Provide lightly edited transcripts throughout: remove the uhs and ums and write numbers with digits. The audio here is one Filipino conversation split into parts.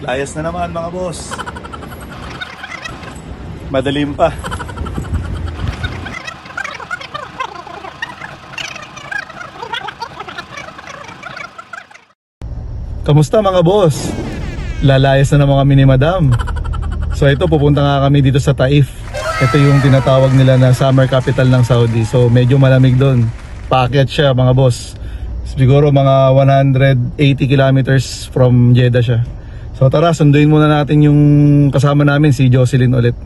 Layas na naman mga boss. Madalim pa. Kamusta mga boss? Lalayas na naman kami ni Madam. So ito, pupunta nga kami dito sa Taif. Ito yung tinatawag nila na summer capital ng Saudi. So medyo malamig doon. Paakyat siya mga boss. Siguro mga 180 kilometers from Jeddah siya. So tara, sunduin muna natin yung kasama namin, si Jocelyn ulit.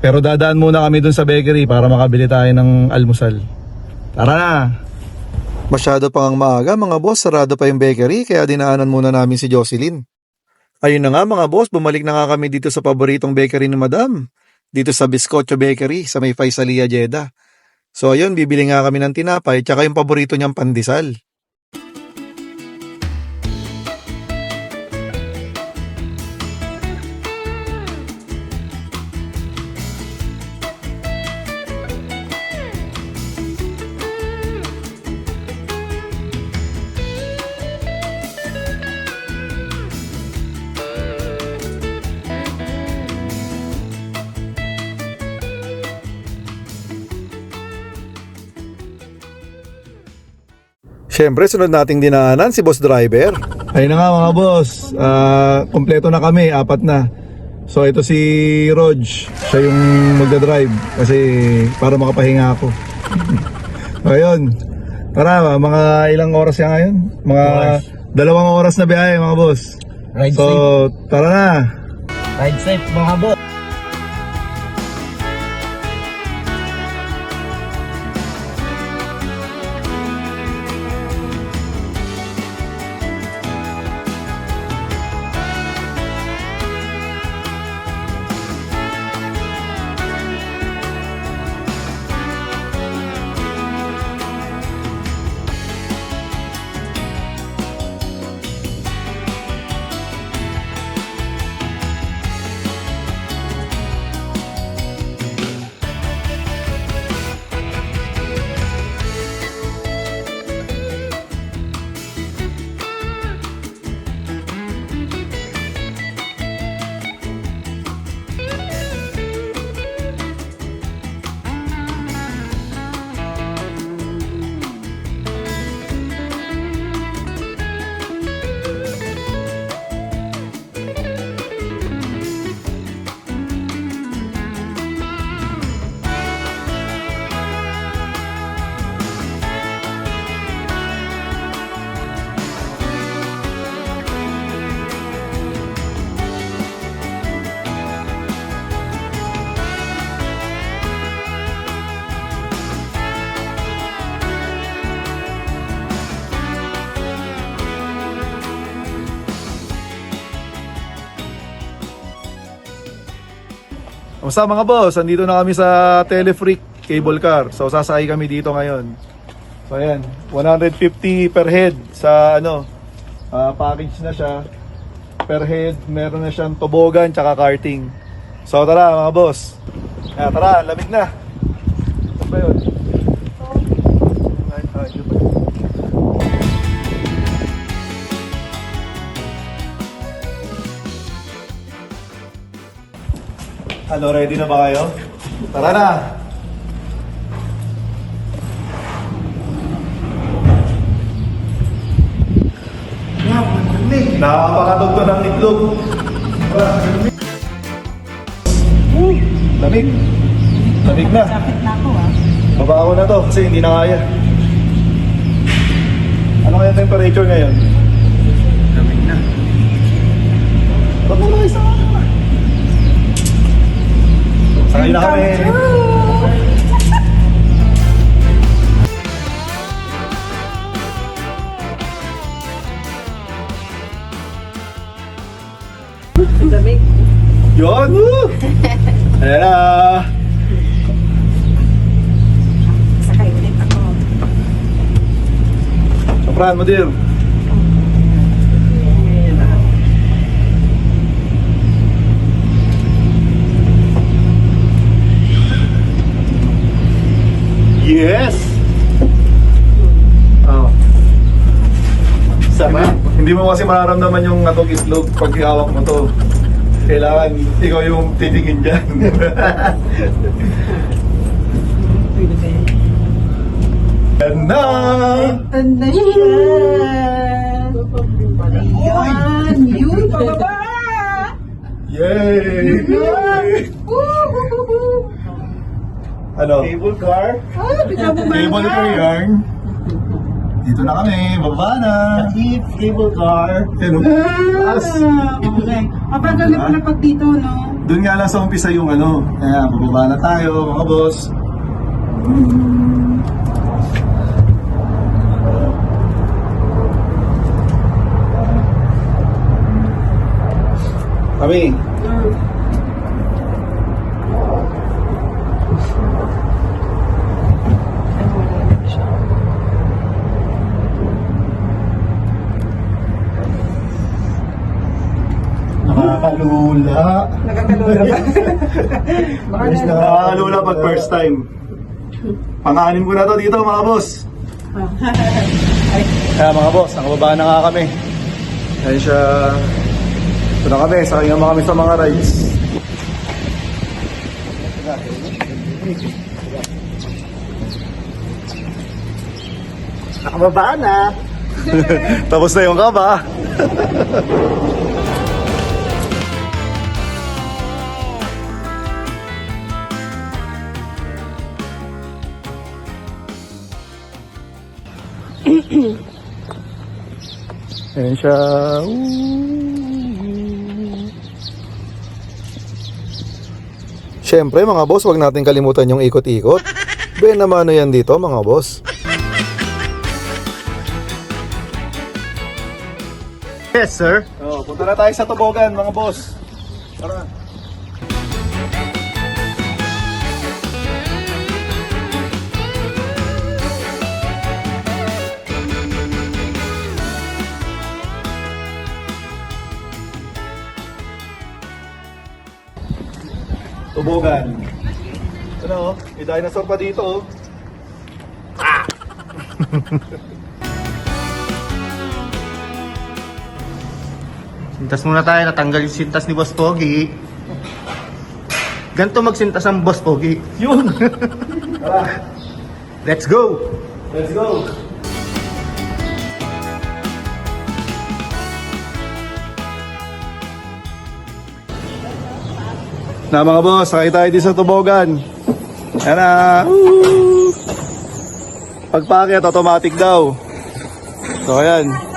Pero dadaan muna kami dun sa bakery para makabili tayo ng almusal. Tara na! Masyado pang maaga mga boss, sarado pa yung bakery kaya dinaanan muna namin si Jocelyn. Ayun na nga mga boss, bumalik na nga kami dito sa paboritong bakery ni Madam. Dito sa Biscocho Bakery sa may Faisalia, Jeddah. So ayun, bibili nga kami ng tinapay tsaka yung paborito niyang pandesal. Siyempre, sunod nating dinaanan si Boss Driver. Ayun na nga mga boss, kompleto na kami, 4 na. So ito si Rog, siya yung magdadrive kasi para makapahinga ako. Ayun, tara, mga ilang oras yan ngayon? Mga 2 oras na biyahe mga boss. Ride so safe. Tara na. Ride safe mga boss. Kamusta mga boss? Andito na kami sa Telefreak Cable Car. So sasakay kami dito ngayon. So ayan, 150 per head sa package na siya. Per head, meron na siyang tobogan tsaka karting. So tara mga boss. Tara, lamig na. Ano ba yun? Ano, ready na ba kayo? Tara na! Nakakapakatog to ng itlog. Lamig. Lamig na. Sapit na ako Baba ako na to kasi hindi na kaya. Ano kaya temperature ngayon? Lamig na. Ba't mo lang isa ka? Sakay na kami. Lamig. Yun! Woo! Ayan na! Sakay ulit ako. Soprahan mo dir. Yes! Oh. Sarap. Hindi Hindi mo kasi mararamdaman yung atog islog pag hawak mo to. Kailangan ikaw yung titingin dyan. Yan na! Tanda siya. Ayan, yun, pababa. Yay! Ano? Cable car. Ah, bigla bumaba. Cable car yarn. Dito na kami, baba na. Jeep, cable car. Yan, oh. Taas. Okay. Mabagal na pala pag dito, no? Doon nga lang sa umpisa yung ano. Kaya bababa na tayo, mga boss. Kami. Nakakalula. Nakakalula ba? Baka na. Nakakalula pag first time. Pang-anim ko na to dito, mga boss. Kaya mga boss, nakababa na nga kami. Ayun siya. Ito na kami, sakay naman kami sa mga rides. Nakababa na. Tapos na yung kaba. Ayan siya. Siyempre mga boss, wag natin kalimutan yung ikot-ikot. Ben naman ano yan dito mga boss. Yes, sir. Oh, punta na tayo sa Tubogan mga boss. Tara. Tubogan. Ano, may dinosaur pa dito oh. Sintas muna tayo, natanggal yung sintas ni Boss Pogi. Ganito magsintas ang Boss Pogi. Yun! Tara, Let's go! let's go! Na mga boss, sakay tayo dito sa Tubogan. Yan na! Woo! Pagpakit, automatic daw. So ayan.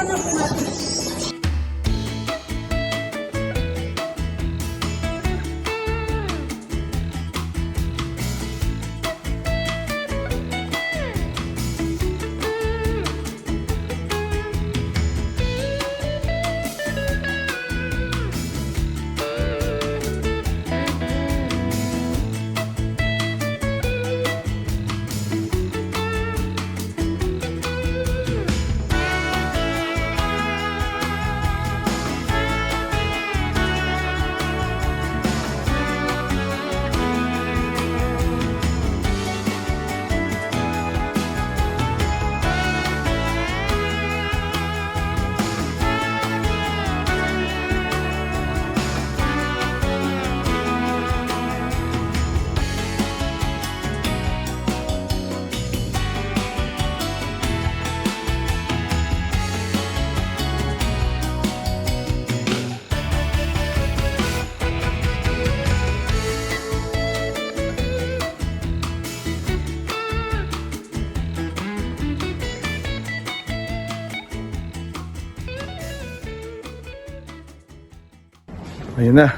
Ayun na.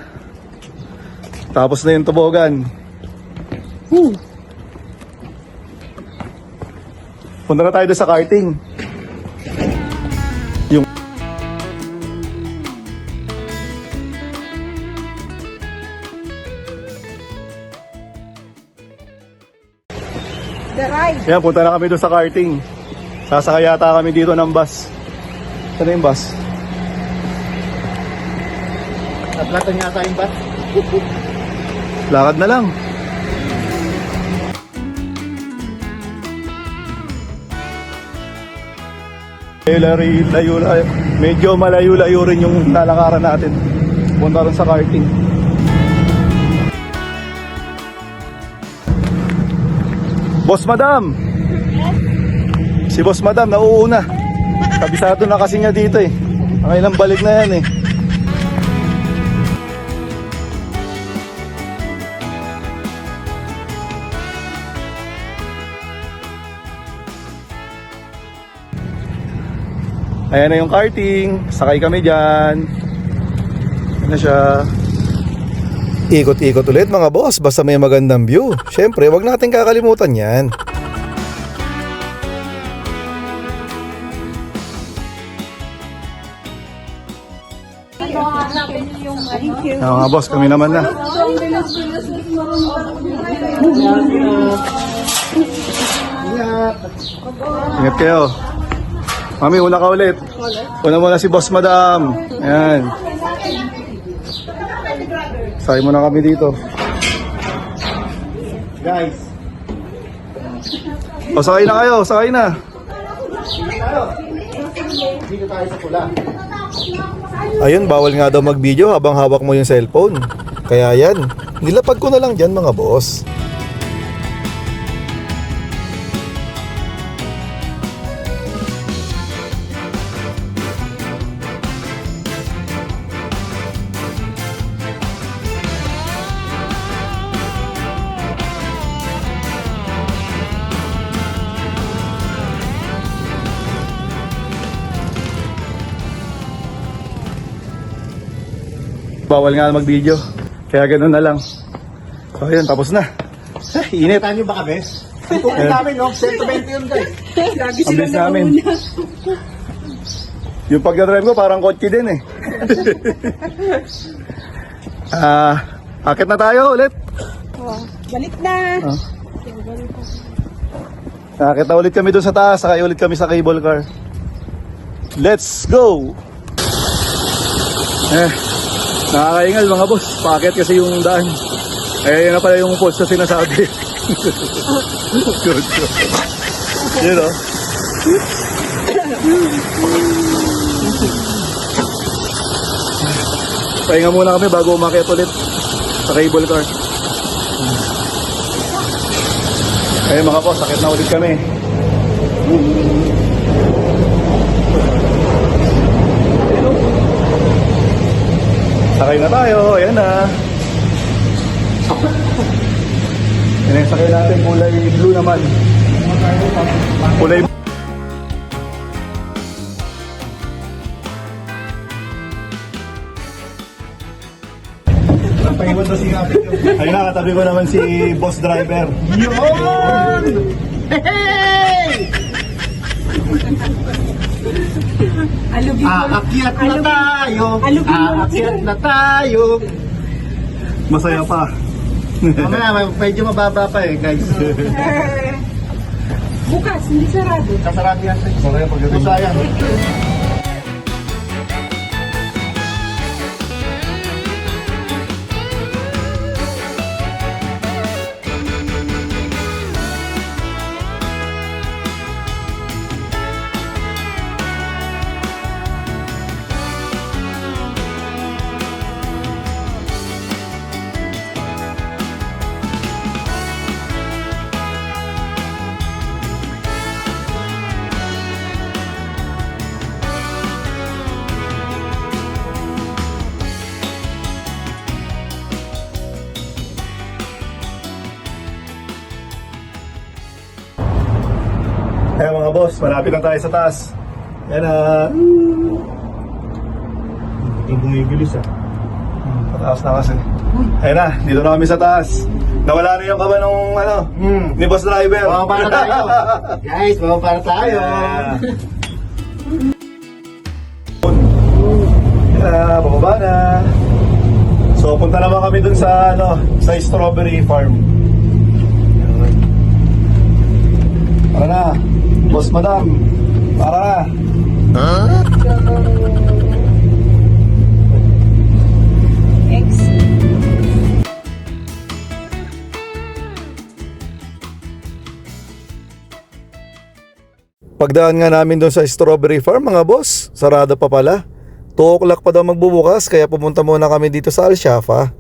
Tapos na yung Tubogan. Punta na tayo doon sa karting. Yung The ride. yan, punta na kami doon sa karting. Sasakay yata kami dito ng bus. Saan yung bus? Naplatan yata yung bat. Lakad na lang. Layo na. medyo malayo-layo rin yung lalakaran natin. Punta rin sa karting. Boss Madam! Si Boss Madam, nauuna. Kabisado na kasi niya dito eh. Ang ilang balik na yan eh. Ayan na yung karting. Sakay kami dyan. Ayan na siya. Ikot-ikot ulit mga boss, basta may magandang view. Siyempre, wag natin kakalimutan yan. Mga boss, kami naman na. Ingat kayo. Mami, una ka ulit. Una muna si Boss Madam. Ayan. Sakay muna kami dito. Guys. O, sakay na kayo. Sakay na. Dito tayo sa pula. Ayun, bawal nga daw mag-video habang hawak mo yung cellphone. Kaya yan, nilapag ko na lang dyan mga boss. Bawal nga mag-video. Kaya ganoon na lang. So ayun, tapos na. Init. Kita nyo ba kami? Ang tungkol namin, no? 120 yun, guys. Lagi Ang sila bilis namin. nauna. Yung pagdadrive ko parang kotse din eh. Akit na tayo ulit. Oh, balik na. Akit na ulit kami doon sa taas. Sakay ulit kami sa cable car. Let's go! Nakakaingal mga boss. Paakit kasi yung daan. Yan na pala yung falls na sinasabi. Good. Yun o. Pahinga muna kami bago umakyat ulit sa cable car. Ayun mga boss, sakit na ulit kami. Sakay na tayo, ayan na. Yan yung sakay natin, kulay blue naman. Kulay Paiwan na si Kapit. Ayun na, katabi ko naman si boss driver. Yun! Hey! Alugin mo. Aakyat na tayo! Alugin mo. Aakyat na tayo! Masaya pa. Mamaya, medyo mababa pa eh, guys. Bukas, hindi sarado. Kasarap yan. Masaya pagdating. Sayang. Ayan mga boss, malapit na tayo sa taas. Ayan na. Yung bumibilis ah. Pataas na kasi. Ayan na, dito na kami sa taas. Nawala na yung kaba nung ni boss driver. Bababa na tayo. Guys, bababa na tayo. Ayan, bababa na. So punta naman kami dun sa sa strawberry farm. Para na, boss madam. Para na. X. Pagdaan nga namin doon sa strawberry farm mga boss, sarado pa pala. 2 o'clock pa daw magbubukas kaya pumunta muna kami dito sa Al-Shafa.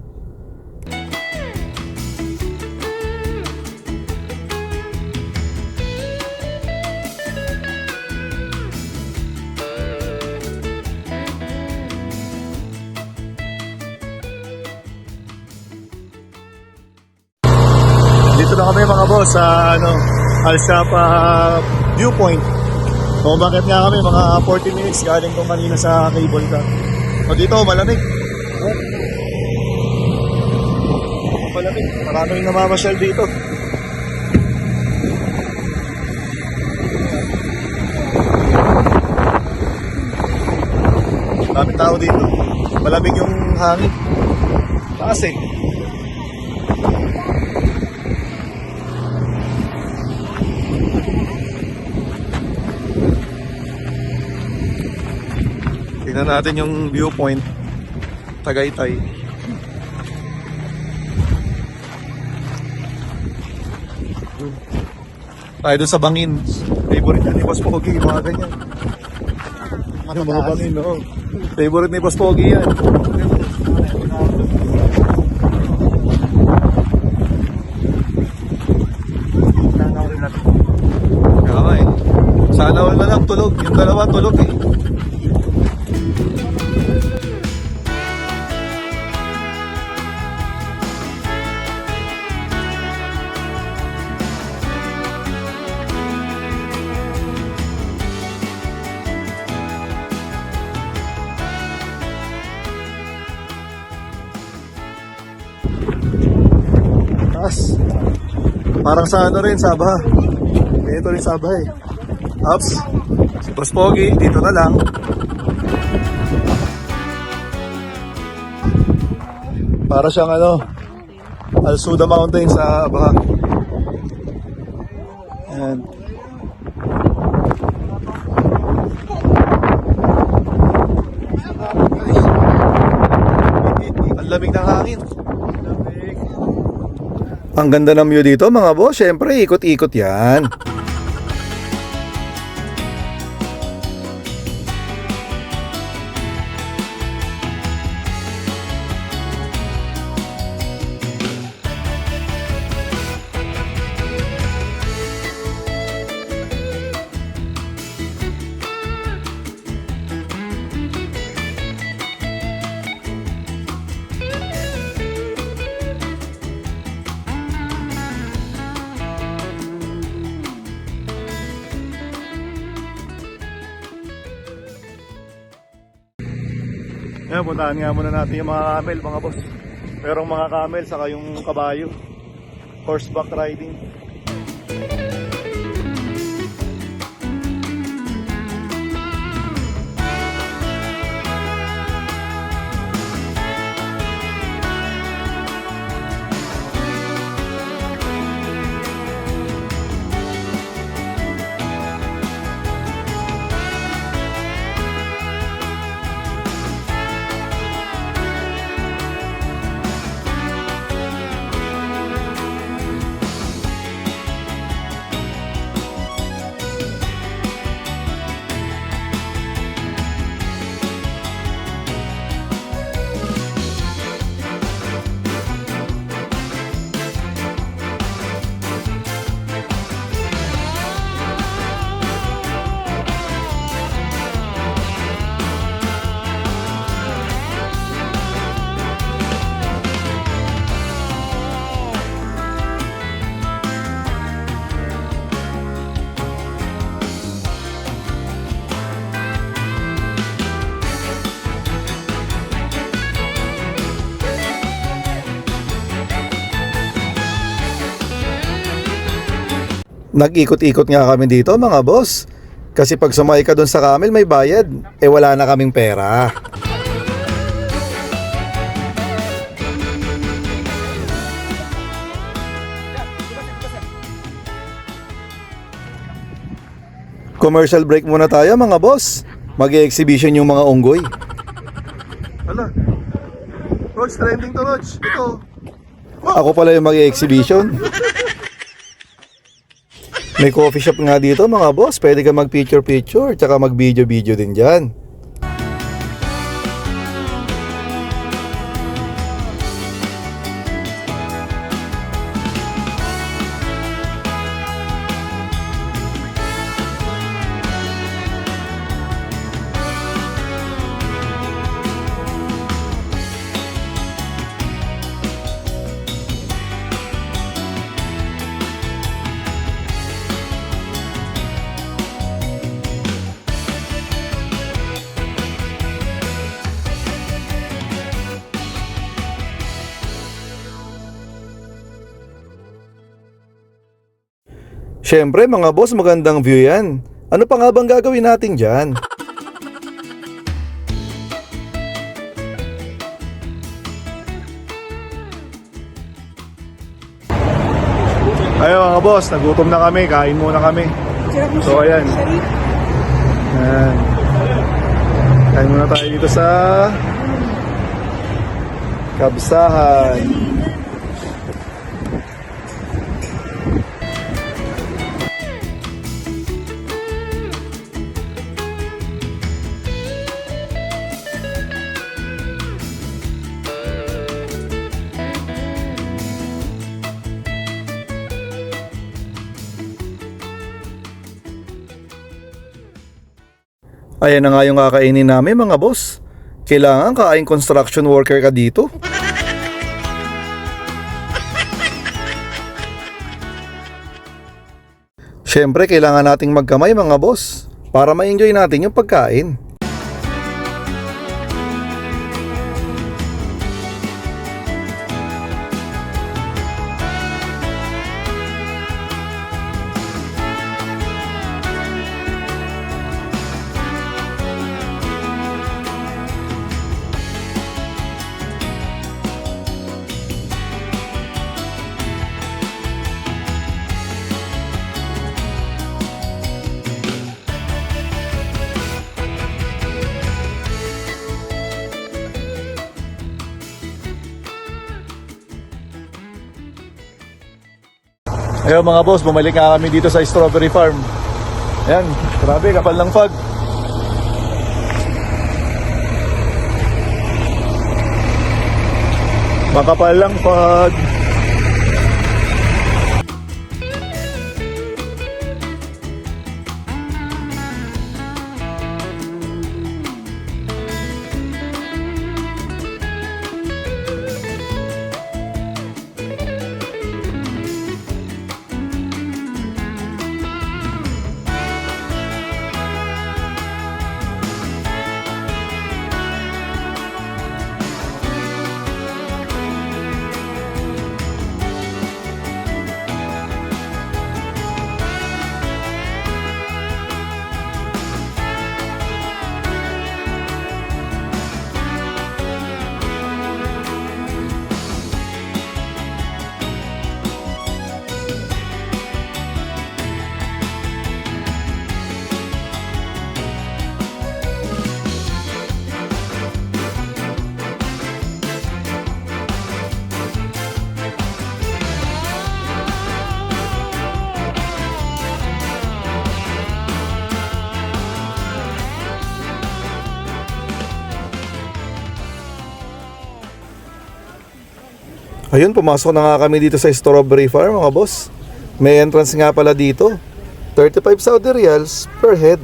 Dito na kami mga boss sa Al-Shafa Viewpoint. Umakit nga kami mga 40 minutes galing ko kanina sa cable car. O dito malamig. Malamig. Maraming namamasyal dito. Maraming tao dito. Malamig yung hangin. Taas eh. Tingnan natin yung viewpoint Tagaytay. Tayo doon sa bangin. Favorite yan ni Boss Pogi, mga ganyan. Ano mga bangin, no? Favorite ni Boss Pogi yan. Kaya eh. Sana all na lang tulog. Yung dalawa tulog eh. Taas. Parang sa ano rin, Sabah. Ito rin Sabah eh. Ups. Si Boss Pogi, dito na lang. Para siyang Al-Suda Mountain sa Baha. Ayan. Ang lamig ng hangin. Ang ganda ng view dito mga boss, syempre ikot-ikot yan. Ayan, puntahan nga muna natin yung mga camel mga boss. Pero mga camel saka yung kabayo, horseback riding. Nag-ikot-ikot nga kami dito mga boss. Kasi pag sumakay ka doon sa camel may bayad. Eh wala na kaming pera. Commercial break muna tayo mga boss. Mag-e-exhibition yung mga unggoy. Hala. Roach, trending to Roach. Ito. Ako pala yung mag-e-exhibition. May coffee shop nga dito mga boss. Pwede ka mag picture tsaka mag video din dyan. Syempre mga boss, magandang view yan. Ano pa nga bang gagawin natin dyan? Ayun mga boss, nagutom na kami, kain muna kami. So ayan. Ayan. Kain muna tayo dito sa Kabsahan. Ayan na nga yung kakainin namin mga boss. Kailangan kain construction worker ka dito. Syempre kailangan nating magkamay mga boss para ma-enjoy natin yung pagkain. Ayun mga boss, bumalik nga kami dito sa strawberry farm. Ayan, grabe, kapal ng fog. Makapal lang fog. Ayun, pumasok na nga kami dito sa strawberry farm mga boss. May entrance nga pala dito. 35 Saudi Riyals per head.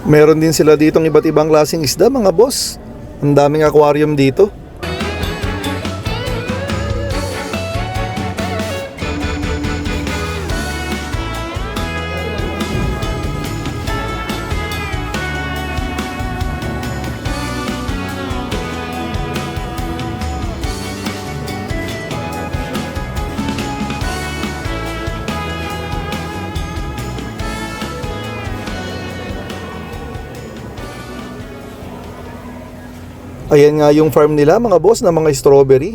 Meron din sila ditong iba't ibang klaseng isda mga boss. Ang daming aquarium dito. Ayan nga yung farm nila mga boss na mga strawberry.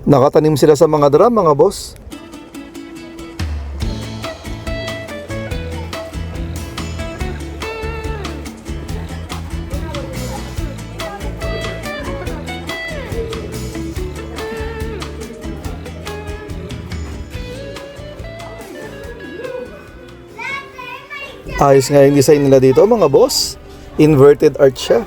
Nakatanim sila sa mga drum mga boss. Ayos nga yung design nila dito mga boss. Inverted art siya.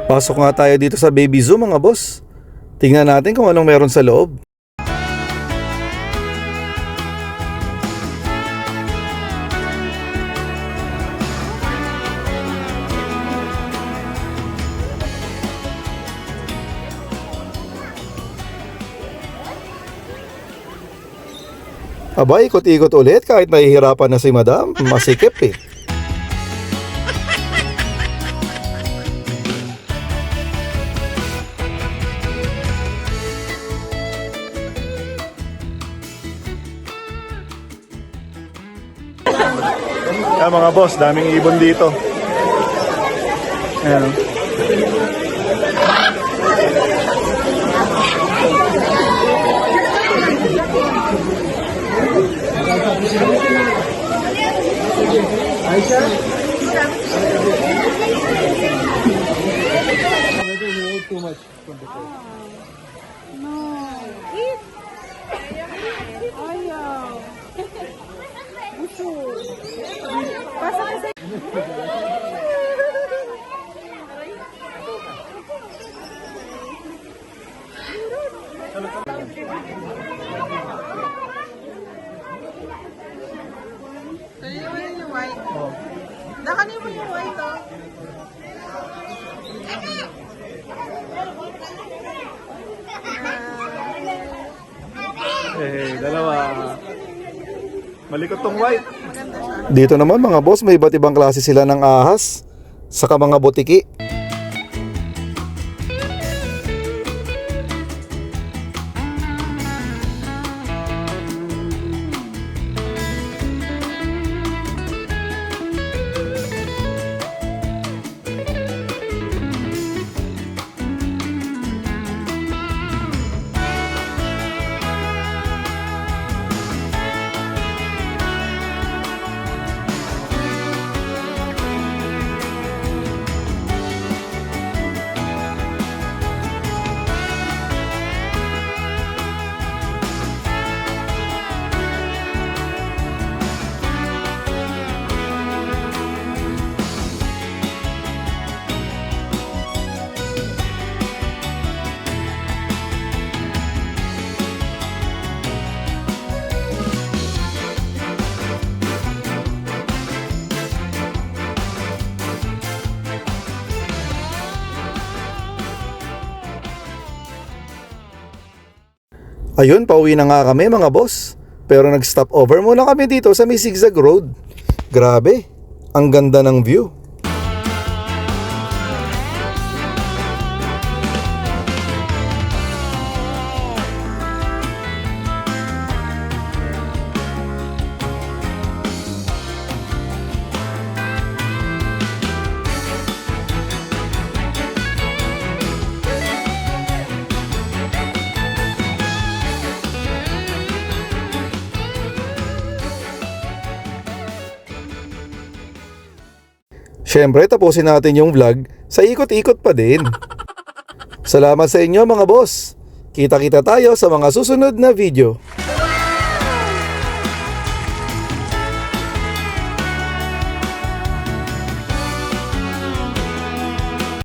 Pasok nga tayo dito sa Baby Zoo mga boss. Tingnan natin kung anong meron sa loob. Aba, ikot-ikot ulit kahit nahihirapan na si Madam. Masikip eh. Mga boss, daming ibon dito. Ayan. Eat. Ayaw. Gusto. Pasa kasi. Kaliwan yung white. Nakanin mo yung white, oh. Dalawa. Malikot tong white. Dito naman mga boss, may iba't ibang klase sila ng ahas. Saka mga butiki. Ayun, pauwi na nga kami mga boss. Pero nag-stop over muna kami dito sa may zigzag road. Grabe, ang ganda ng view. Siyempre, tapusin natin yung vlog sa ikot-ikot pa din. Salamat sa inyo mga boss. Kita-kita tayo sa mga susunod na video.